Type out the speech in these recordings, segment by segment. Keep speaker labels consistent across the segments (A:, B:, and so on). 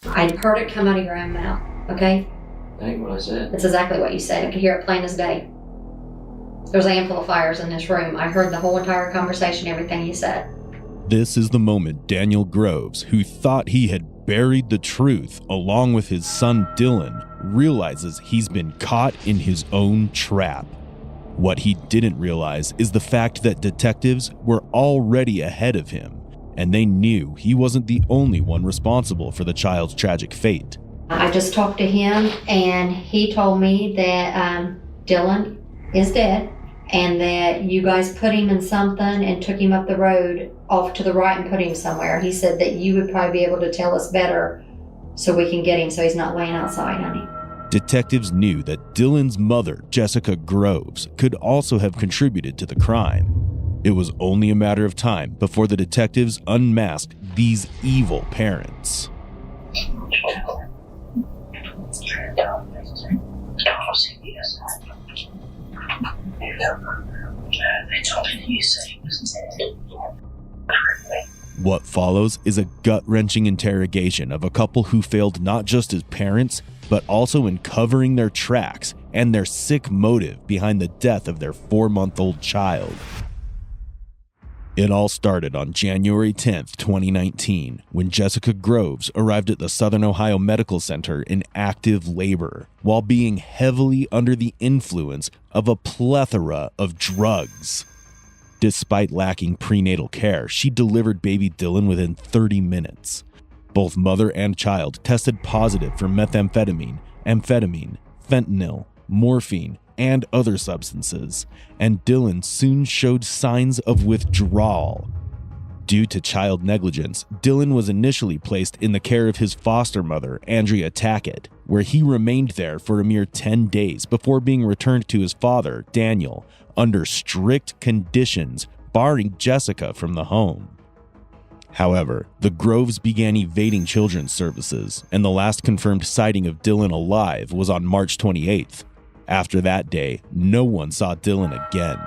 A: I heard it come out of your own mouth, okay?
B: That ain't what I said.
A: That's exactly what you said. I could hear it plain as day. There's amplifiers in this room. I heard the whole entire conversation, everything you said.
C: This is the moment Daniel Groves, who thought he had buried the truth along with his son Dylan, realizes he's been caught in his own trap. What he didn't realize is the fact that detectives were already ahead of him, and they knew he wasn't the only one responsible for the child's tragic fate.
A: I just talked to him, and he told me that Dylan is dead, and that you guys put him in something and took him up the road off to the right and put him somewhere. He said that you would probably be able to tell us better so we can get him so he's not laying outside, honey.
C: Detectives knew that Dylan's mother, Jessica Groves, could also have contributed to the crime. It was only a matter of time before the detectives unmasked these evil parents. What follows is a gut-wrenching interrogation of a couple who failed not just as parents, but also in covering their tracks and their sick motive behind the death of their 4-month-old child. It all started on January 10th, 2019, when Jessica Groves arrived at the Southern Ohio Medical Center in active labor, while being heavily under the influence of a plethora of drugs. Despite lacking prenatal care, she delivered baby Dylan within 30 minutes. Both mother and child tested positive for methamphetamine, amphetamine, fentanyl, morphine, and other substances, and Dylan soon showed signs of withdrawal. Due to child negligence, Dylan was initially placed in the care of his foster mother, Andrea Tackett, where he remained there for a mere 10 days before being returned to his father, Daniel, under strict conditions, barring Jessica from the home. However, the Groves began evading children's services, and the last confirmed sighting of Dylan alive was on March 28th. After that day, no one saw Dylan again.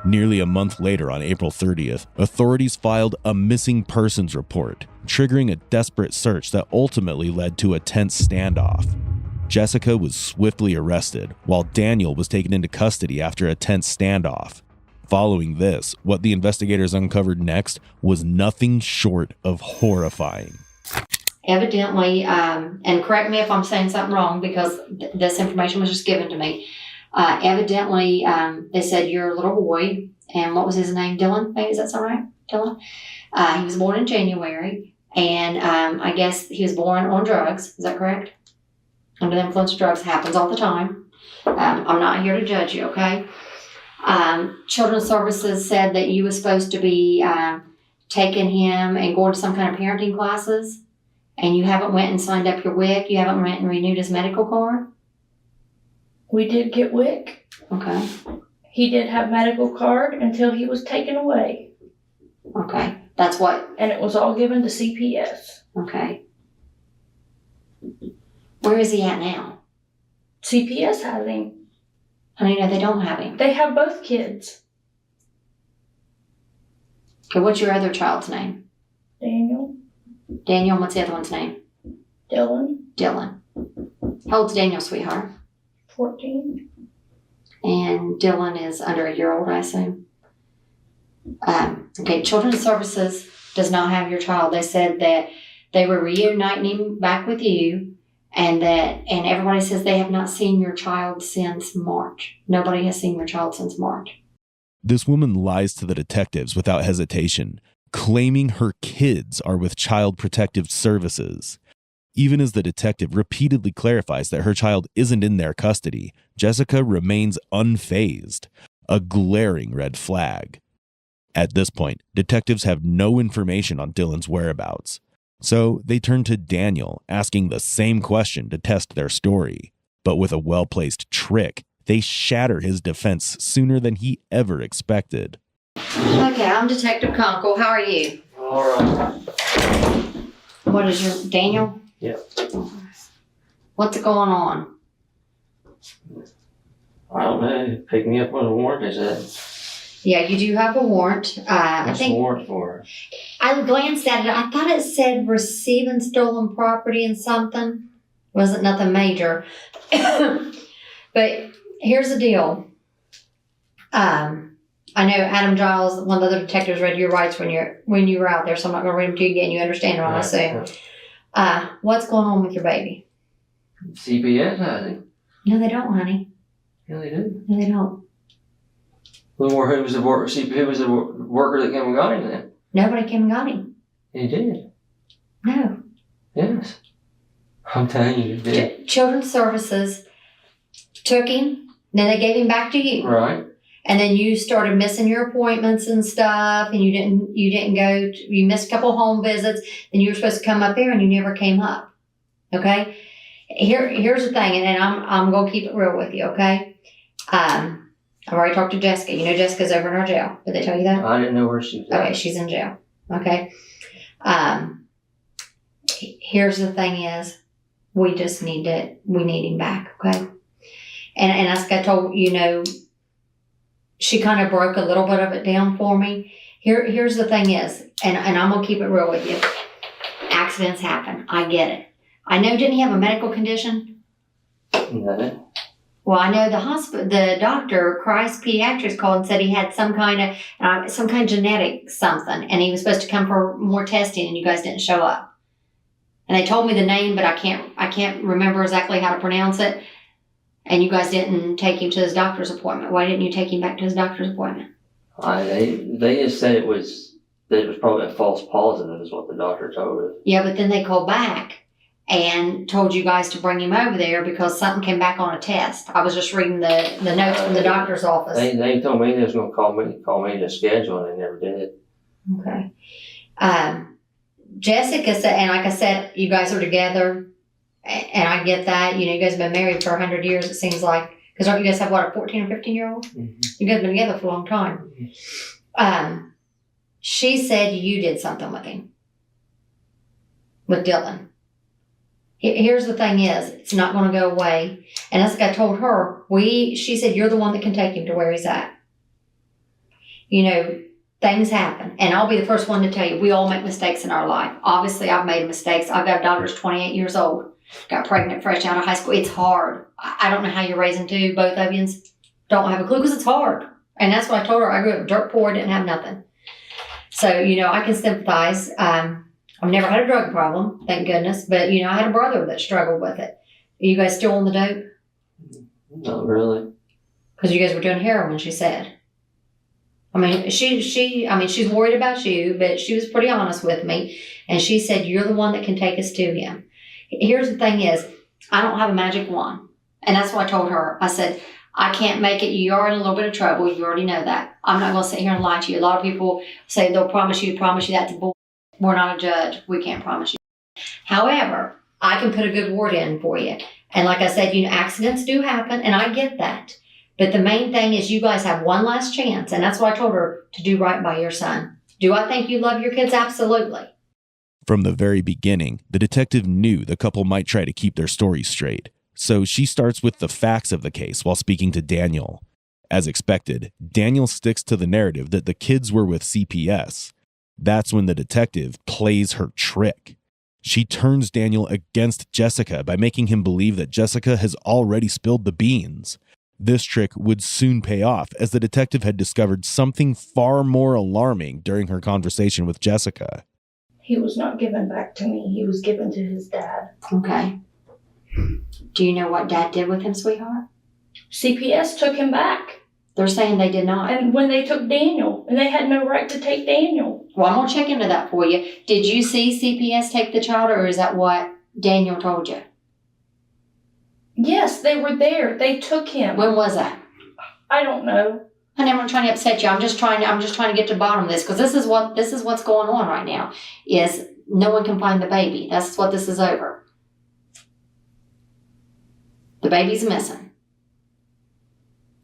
C: Nearly a month later, on April 30th, authorities filed a missing persons report, triggering a desperate search that ultimately led to a tense standoff. Jessica was swiftly arrested, while Daniel was taken into custody after a tense standoff. Following this, what the investigators uncovered next was nothing short of horrifying.
A: Evidently, and correct me if I'm saying something wrong because this information was just given to me. Evidently, they said you're a little boy, and what was his name? Dylan? Maybe, is that sound right? Dylan? He was born in January, and I guess he was born on drugs. Is that correct? Under the influence of drugs. Happens all the time. I'm not here to judge you, okay? Children's Services said that you were supposed to be taking him and going to some kind of parenting classes, and you haven't went and signed up your WIC. You haven't went and renewed his medical card.
D: We did get WIC.
A: Okay.
D: He did have medical card until he was taken away.
A: Okay. That's what.
D: And it was all given to CPS.
A: Okay. Where is he at now?
D: CPS has him.
A: Honey, no, they don't have him.
D: They have both kids.
A: Okay, what's your other child's name?
D: Daniel.
A: Daniel, what's the other one's name?
D: Dylan.
A: Dylan. How old's Daniel, sweetheart?
D: 14.
A: And Dylan is under a year old, I assume. Okay, Children's Services does not have your child. They said that they were reuniting him back with you, and everybody says they have not seen your child since March. Nobody has seen your child since March.
C: This woman lies to the detectives without hesitation, claiming her kids are with Child Protective Services. Even as the detective repeatedly clarifies that her child isn't in their custody, Jessica remains unfazed, a glaring red flag. At this point, detectives have no information on Dylan's whereabouts, so they turn to Daniel, asking the same question to test their story. But with a well-placed trick, they shatter his defense sooner than he ever expected.
A: Okay, I'm Detective Conkle. How are you?
B: All right.
A: What is your Daniel?
B: Yeah.
A: What's going on?
B: I don't know. Pick me up on the warrant, they said.
A: Yeah, you do have a warrant. I
B: What's the
A: think
B: warrant for?
A: I glanced at it. I thought it said receiving stolen property and something. Wasn't nothing major. But here's the deal. I know Adam Giles, one of the other detectives, read your rights when you were out there, so I'm not going to read them to you again. You understand them, I assume. What's going on with your baby?
B: CPS, I think.
A: No, they don't, honey.
B: Yeah, they do.
A: No, they don't.
B: Who was the worker that came and got him then?
A: Nobody came and got him.
B: He did.
A: No.
B: Yes. I'm telling you, he did.
A: Children's Services took him, then they gave him back to you.
B: Right.
A: And then you started missing your appointments and stuff, and you didn't go. You missed a couple home visits. Then you were supposed to come up there, and you never came up. Okay. Here's the thing, and I'm gonna keep it real with you. Okay. I've already talked to Jessica. You know Jessica's over in our jail. Did they tell you that?
B: I didn't know where she was at.
A: Okay, she's in jail. Okay. Here's the thing is, we need him back. Okay. And as I told she kind of broke a little bit of it down for me. Here's the thing is, and I'm going to keep it real with you. Accidents happen. I get it. I know, didn't he have a medical condition?
B: No.
A: Well, I know the doctor, Christ Pediatrics, called and said he had some kind of genetic something, and he was supposed to come for more testing, and you guys didn't show up. And they told me the name, but I can't remember exactly how to pronounce it. And you guys didn't take him to his doctor's appointment. Why didn't you take him back to his doctor's appointment?
B: They just said it was probably a false positive is what the doctor told us.
A: Yeah, but then they called back and told you guys to bring him over there because something came back on a test. I was just reading the notes from the doctor's office.
B: They told me they was going to call me to schedule, and they never did.
A: Okay. Jessica said, and like I said, you guys are together. And I get that. You guys have been married for 100 years, it seems like. Because don't you guys have, a 14 or 15-year-old?
B: Mm-hmm.
A: You guys have been together for a long time. Mm-hmm. She said you did something with him. With Dylan. Here's the thing is, it's not going to go away. And as I told her, she said, you're the one that can take him to where he's at. Things happen. And I'll be the first one to tell you, we all make mistakes in our life. Obviously, I've made mistakes. I've got a daughter who's 28 years old. Got pregnant fresh out of high school. It's hard. I don't know how you're raising two. Both of you don't have a clue because it's hard. And that's what I told her. I grew up dirt poor, didn't have nothing. So, I can sympathize. I've never had a drug problem, thank goodness. But, I had a brother that struggled with it. Are you guys still on the dope?
B: Not really.
A: Because you guys were doing heroin, she said. She's worried about you, but she was pretty honest with me. And she said, you're the one that can take us to him. Here's the thing is, I don't have a magic wand. And that's what I told her. I said, I can't make it. You are in a little bit of trouble. You already know that. I'm not going to sit here and lie to you. A lot of people say they'll promise you. That's bull. We're not a judge. We can't promise you. However, I can put a good word in for you. And like I said, accidents do happen, and I get that. But the main thing is you guys have one last chance. And that's why I told her to do right by your son. Do I think you love your kids? Absolutely.
C: From the very beginning, the detective knew the couple might try to keep their story straight, so she starts with the facts of the case while speaking to Daniel. As expected, Daniel sticks to the narrative that the kids were with CPS. That's when the detective plays her trick. She turns Daniel against Jessica by making him believe that Jessica has already spilled the beans. This trick would soon pay off, as the detective had discovered something far more alarming during her conversation with Jessica.
D: He was not given back to me. He was given to his dad.
A: Okay. Do you know what Dad did with him, sweetheart?
D: CPS took him back.
A: They're saying they did not.
D: And when they took Daniel, and they had no right to take Daniel.
A: Well, I'm going to check into that for you. Did you see CPS take the child, or is that what Daniel told you?
D: Yes, they were there. They took him.
A: When was that?
D: I don't know.
A: I'm not trying to upset you. I'm just trying to get to the bottom of this, because this is what's going on right now. Is no one can find the baby. That's what this is over. The baby's missing.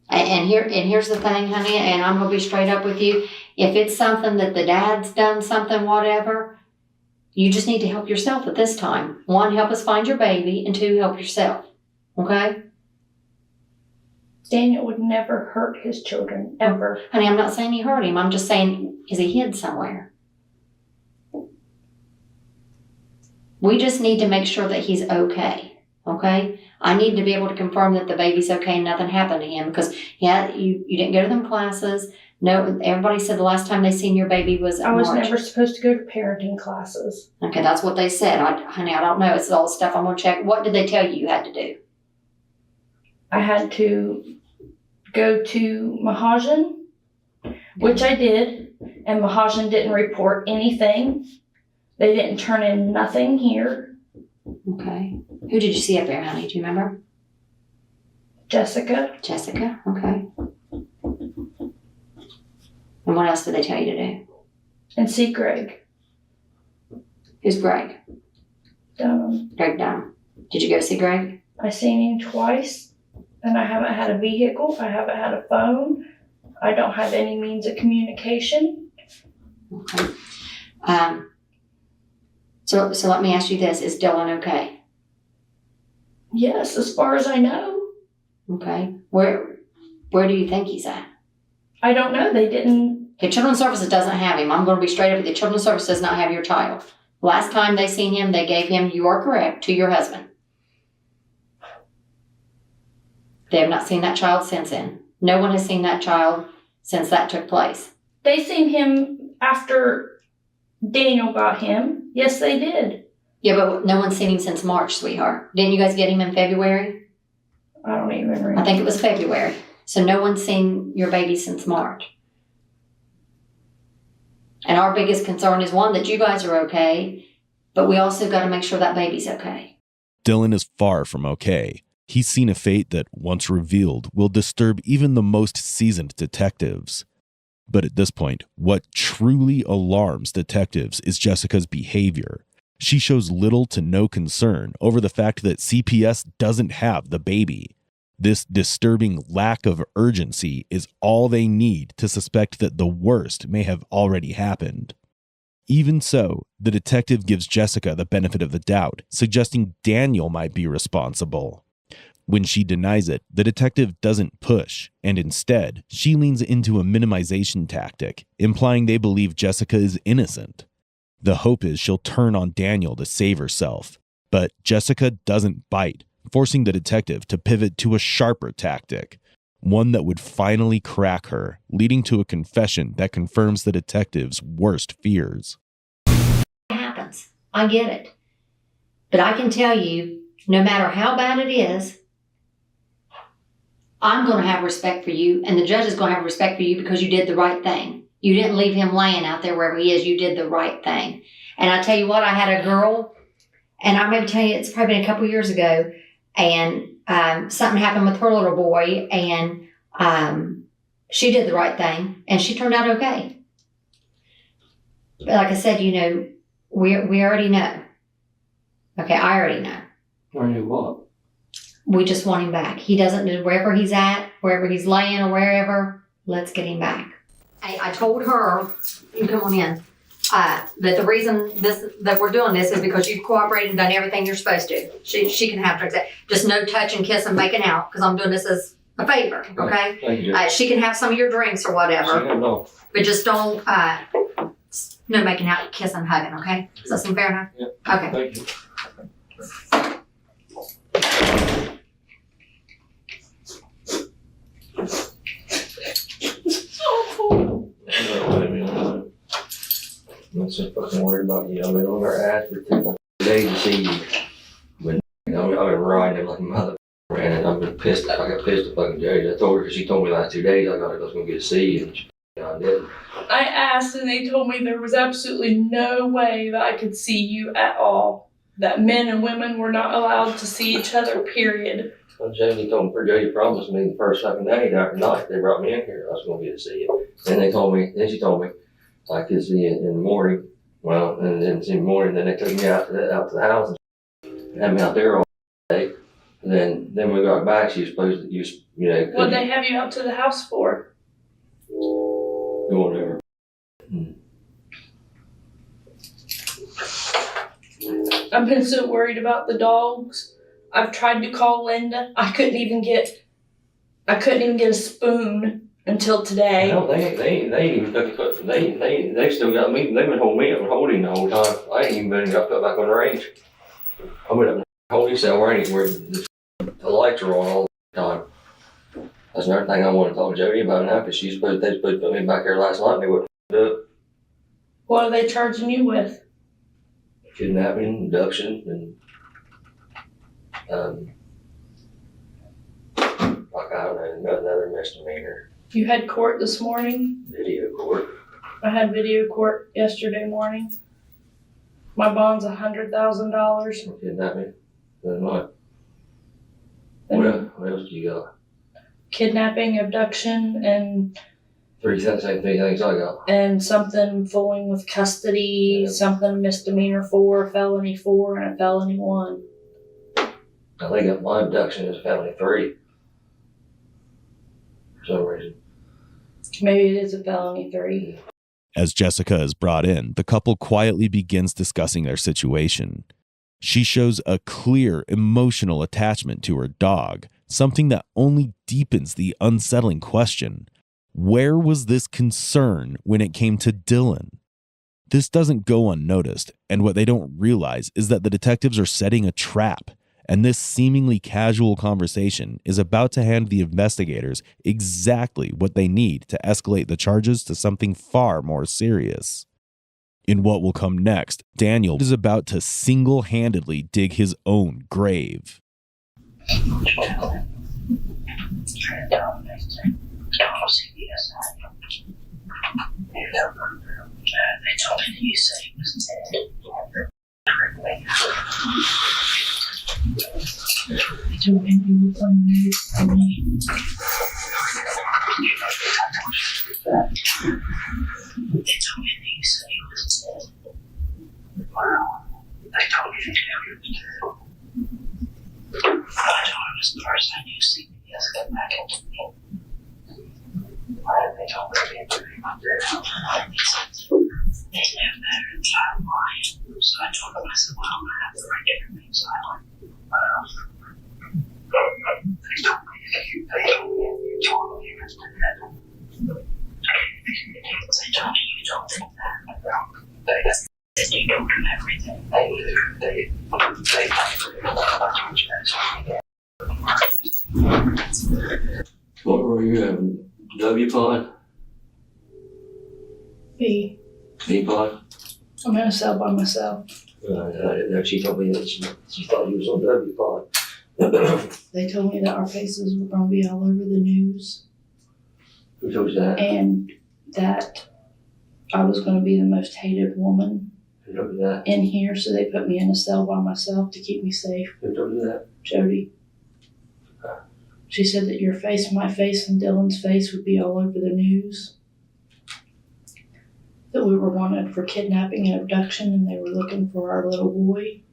A: And here's the thing, honey, and I'm gonna be straight up with you. If it's something that the dad's done something, whatever, you just need to help yourself at this time. 1, help us find your baby, and 2, help yourself. Okay?
D: Daniel would never hurt his children, ever.
A: Honey, I'm not saying he hurt him. I'm just saying, is he hid somewhere? We just need to make sure that he's okay. Okay? I need to be able to confirm that the baby's okay and nothing happened to him because, yeah, you didn't go to them classes. No, everybody said the last time they seen your baby was
D: I was
A: March.
D: never supposed to go to parenting classes.
A: Okay, that's what they said. Honey, I don't know. It's all stuff I'm going to check. What did they tell you had to do?
D: I had to go to Mahajan, which I did, and Mahajan didn't report anything. They didn't turn in nothing here.
A: Okay. Who did you see up there, honey? Do you remember?
D: Jessica.
A: Jessica. Okay. And what else did they tell you to do?
D: And see Greg.
A: Who's Greg?
D: Dunham.
A: Greg Dunham. Did you go see Greg?
D: I seen him twice, and I haven't had a vehicle. I haven't had a phone. I don't have any means of communication.
A: Okay. So let me ask you this. Is Dylan okay?
D: Yes, as far as I know.
A: Okay. Where do you think he's at?
D: I don't know. They didn't.
A: Okay, Children's Services doesn't have him. I'm going to be straight up with you. Children's Services does not have your child. Last time they seen him, they gave him, you are correct, to your husband. They have not seen that child since then. No one has seen that child since that took place.
D: They seen him after Daniel got him. Yes, they did.
A: Yeah, but no one's seen him since March, sweetheart. Didn't you guys get him in February?
D: I don't even remember.
A: I think it was February. So no one's seen your baby since March. And our biggest concern is, one, that you guys are okay, but we also got to make sure that baby's okay.
C: Dylan is far from okay. He's seen a fate that, once revealed, will disturb even the most seasoned detectives. But at this point, what truly alarms detectives is Jessica's behavior. She shows little to no concern over the fact that CPS doesn't have the baby. This disturbing lack of urgency is all they need to suspect that the worst may have already happened. Even so, the detective gives Jessica the benefit of the doubt, suggesting Daniel might be responsible. When she denies it, the detective doesn't push, and instead, she leans into a minimization tactic, implying they believe Jessica is innocent. The hope is she'll turn on Daniel to save herself, but Jessica doesn't bite, forcing the detective to pivot to a sharper tactic, one that would finally crack her, leading to a confession that confirms the detective's worst fears.
A: It happens. I get it. But I can tell you, no matter how bad it is, I'm going to have respect for you, and the judge is going to have respect for you because you did the right thing. You didn't leave him laying out there wherever he is. You did the right thing. And I tell you what, I had a girl, and I remember telling you, it's probably been a couple years ago, and something happened with her little boy, and she did the right thing, and she turned out okay. But like I said, you know, we already know. Okay, I already know.
B: I knew what?
A: We just want him back. He doesn't know wherever he's at, wherever he's laying or wherever, let's get him back. I told her, you come on in, that the reason that we're doing this is because you've cooperated and done everything you're supposed to. She can have drugs. Just no touch and kiss and making out, because I'm doing this as a favor, okay?
B: Thank you.
A: She can have some of your drinks or whatever,
B: No.
A: but just don't, no making out, kissing, hugging, okay? Does that seem fair enough?
B: Yep.
A: Okay.
B: Thank you. I'm not so fucking worried about you. I've been on their ass for 2 days to see you. But I've been riding them like a mother, and I've been pissed. I got pissed at fucking Jade. I told her because she told me the last 2 days I was gonna get to see you, and I didn't.
D: I asked, and they told me there was absolutely no way that I could see you at all. That men and women were not allowed to see each other, period.
B: Well, Jamie promised me the first fucking day after night they brought me in here, I was gonna get to see you. Then she told me I could see you in the morning. Well, and then in the morning, then they took me out to the house and had me out there all day. And then we got back, she was supposed to use,
D: What'd they have you out to the house for?
B: whatever.
D: I've been so worried about the dogs. I've tried to call Linda. I couldn't even get I couldn't even get a spoon until today.
B: No, they ain't even took the foot. They still got me. They've been holding me up and holding the whole time. I ain't even been got put back on the range. I went up and holding cell range where the lights are on all the time. That's another thing I want to talk to Jody about now, because they supposed to put me back there last night and they wouldn't do it.
D: What are they charging you with?
B: Kidnapping, abduction, and like I don't know, another misdemeanor.
D: You had court this morning?
B: Video court.
D: I had video court yesterday morning. My bond's $100,000.
B: Kidnapping. Then what?
D: And
B: What else do you got?
D: kidnapping, abduction, and
B: Same three things I got.
D: and something fooling with custody,
B: Yeah.
D: something misdemeanor 4, felony 4, and a felony 1.
B: I think my abduction is felony 3. For some reason.
D: Maybe it is a felony 3.
C: As Jessica is brought in, the couple quietly begins discussing their situation. She shows a clear emotional attachment to her dog, something that only deepens the unsettling question: where was this concern when it came to Dylan? This doesn't go unnoticed, and what they don't realize is that the detectives are setting a trap, and this seemingly casual conversation is about to hand the investigators exactly what they need to escalate the charges to something far more serious. In what will come next, Daniel is about to single-handedly dig his own grave.
E: They told me that you said he was dead. They told me you were playing music for me. They told me that you said he was dead. Wow. They told me that he was dead. I told him as far as I knew, CPS got back into me. They told me that he was dead. They knew better than I lied. So I told them, I said, well, I'm going to have the right to remain silent. They told me you told me he was dead. They told you don't think that. They you told them everything. They
B: What were you having? W pod?
D: B.
B: B pod?
D: I'm in a cell by myself.
B: I didn't know. She told me that she thought you was on W pod.
D: They told me that our faces were going to be all over the news
B: Who told you that?
D: and that I was going to be the most hated woman
B: Who told you that?
D: in here, so they put me in a cell by myself to keep me safe.
B: Who told you that?
D: Jody. She said that your face, my face, and Dylan's face would be all over the news. That we were wanted for kidnapping and abduction, and they were looking for our little boy.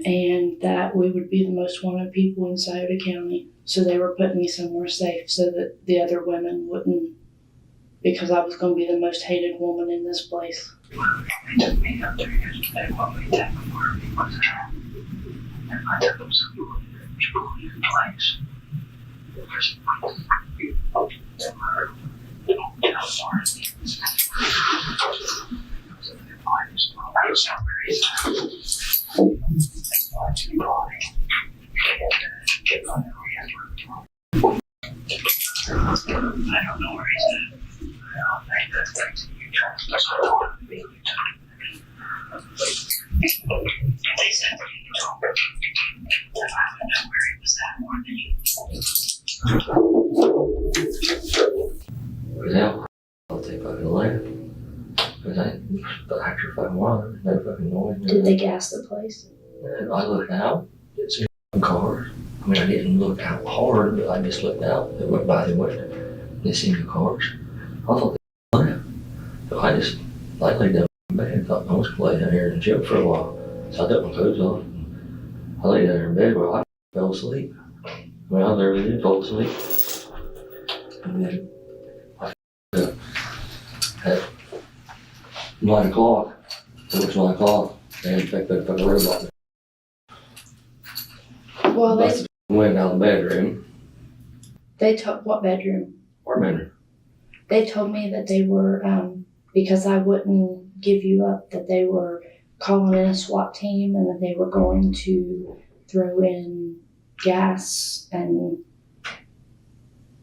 D: And that we would be the most wanted people in Scioto County. So they were putting me somewhere safe so that the other women wouldn't, because I was going to be the most hated woman in this place.
E: They took me up there yesterday while we did before me was out. And I took them somewhere which put me in place. There's a place you don't tell Martin. I was not very sad. I was too body. Get on there, we had to I don't know where he's at. I don't think that's things that you try to talk to me. They said that you told me that I would know where he was at more than you.
B: Well, I'll take fucking laugh. Because after a fucking while, there was no fucking noise.
D: Did they gas the place?
B: And I looked out, didn't see cars. I mean, I didn't look out hard, but I just looked out. It went by the window. Didn't see no cars. I thought they left. So I just laid down in bed. Thought I was going to lay down here and chill for a while. So I took my clothes off. And I lay down there in bed where I fell asleep. I mean, I literally did fall asleep. And then I up at 9 o'clock. It was 9 o'clock. And they picked up a robot.
D: Well,
B: Went out of the bedroom,
D: They took what bedroom?
B: Our bedroom.
D: They told me that they were, because I wouldn't give you up, that they were calling in a SWAT team and that they were going to throw in gas and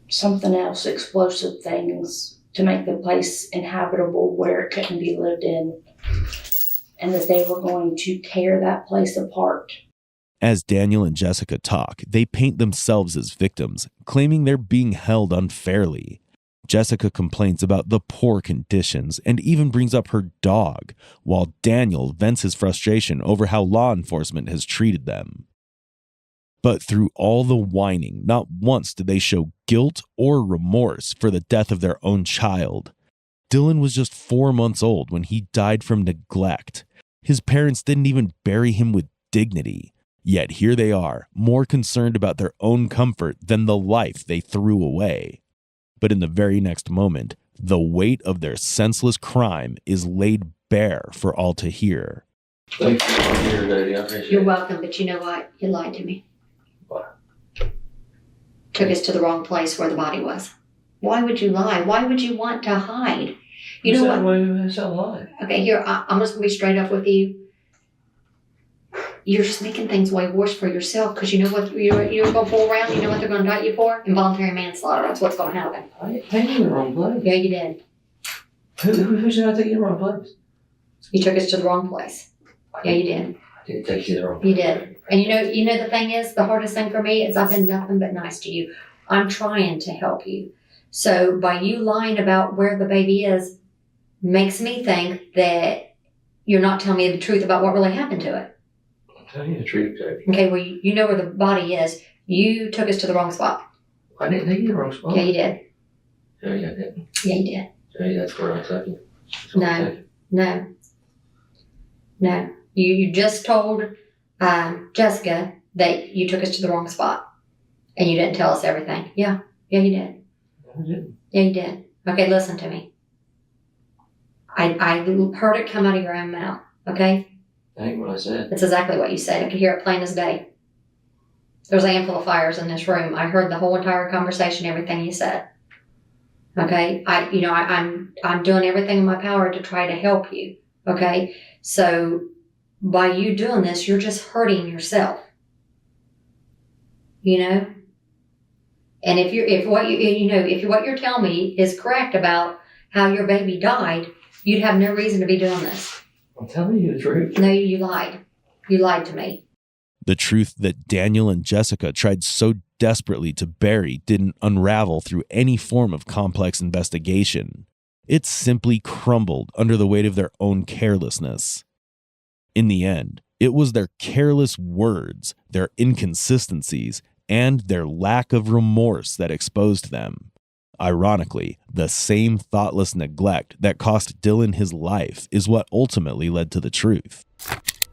D: something else, explosive things, to make the place inhabitable where it couldn't be lived in, and that they were going to tear that place apart.
C: As Daniel and Jessica talk, they paint themselves as victims, claiming they're being held unfairly. Jessica complains about the poor conditions and even brings up her dog, while Daniel vents his frustration over how law enforcement has treated them. But through all the whining, not once did they show guilt or remorse for the death of their own child. Dylan was just 4 months old when he died from neglect. His parents didn't even bury him with dignity. Yet here they are, more concerned about their own comfort than the life they threw away. But in the very next moment, the weight of their senseless crime is laid bare for all to hear.
B: Thanks for being here, Daddy. I appreciate it.
A: You're welcome, but you know what? You lied to me.
B: What?
A: Took us to the wrong place where the body was. Why would you lie? Why would you want to hide? You know what?
B: That's a lie.
A: Okay, here, I'm just going to be straight up with you. You're just making things way worse for yourself, because you know what you're going to pull around? You know what they're going to indict you for? Involuntary manslaughter. That's what's going to happen.
B: I didn't take you in the wrong place.
A: Yeah, you did.
B: Who said I took you in the wrong place?
A: You took us to the wrong place. Yeah, you did.
B: I didn't take you in the wrong place.
A: You did. And you know the thing is, the hardest thing for me is I've been nothing but nice to you. I'm trying to help you. So by you lying about where the baby is makes me think that you're not telling me the truth about what really happened to it.
B: I'm telling you the truth, Daddy.
A: Okay, well, you know where the body is. You took us to the wrong spot.
B: I didn't take you in the wrong spot.
A: Yeah, you did.
B: Yeah, I didn't.
A: Yeah, you did.
B: Daddy, that's where I took you. That's where I
A: No.
B: took you.
A: No. You just told Jessica that you took us to the wrong spot. And you didn't tell us everything. Yeah, you did.
B: I didn't.
A: Yeah, you did. Okay, listen to me. I heard it come out of your own mouth, okay?
B: That ain't what I said.
A: That's exactly what you said. I could hear it plain as day. There's amplifiers in this room. I heard the whole entire conversation, everything you said. Okay? I'm doing everything in my power to try to help you. Okay? So by you doing this, you're just hurting yourself. You know? And if what you're telling me is correct about how your baby died, you'd have no reason to be doing this.
B: I'm telling you the truth.
A: No, you lied. You lied to me.
C: The truth that Daniel and Jessica tried so desperately to bury didn't unravel through any form of complex investigation. It simply crumbled under the weight of their own carelessness. In the end, it was their careless words, their inconsistencies, and their lack of remorse that exposed them. Ironically, the same thoughtless neglect that cost Dylan his life is what ultimately led to the truth.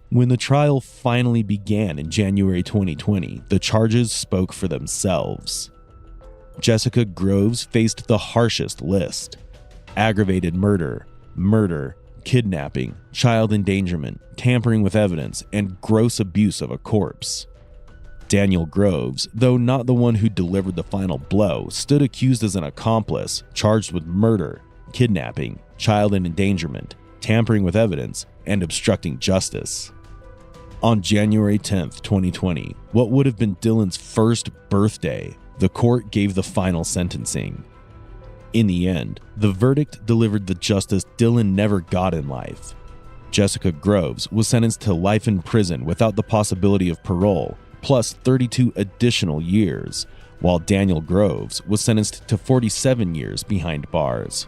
C: When the trial finally began in January 2020, the charges spoke for themselves. Jessica Groves faced the harshest list: aggravated murder, kidnapping, child endangerment, tampering with evidence, and gross abuse of a corpse. Daniel Groves, though not the one who delivered the final blow, stood accused as an accomplice, charged with murder, kidnapping, child endangerment, tampering with evidence, and obstructing justice. On January 10th, 2020, what would have been Dylan's first birthday, the court gave the final sentencing. In the end, the verdict delivered the justice Dylan never got in life. Jessica Groves was sentenced to life in prison without the possibility of parole, plus 32 additional years, while Daniel Groves was sentenced to 47 years behind bars.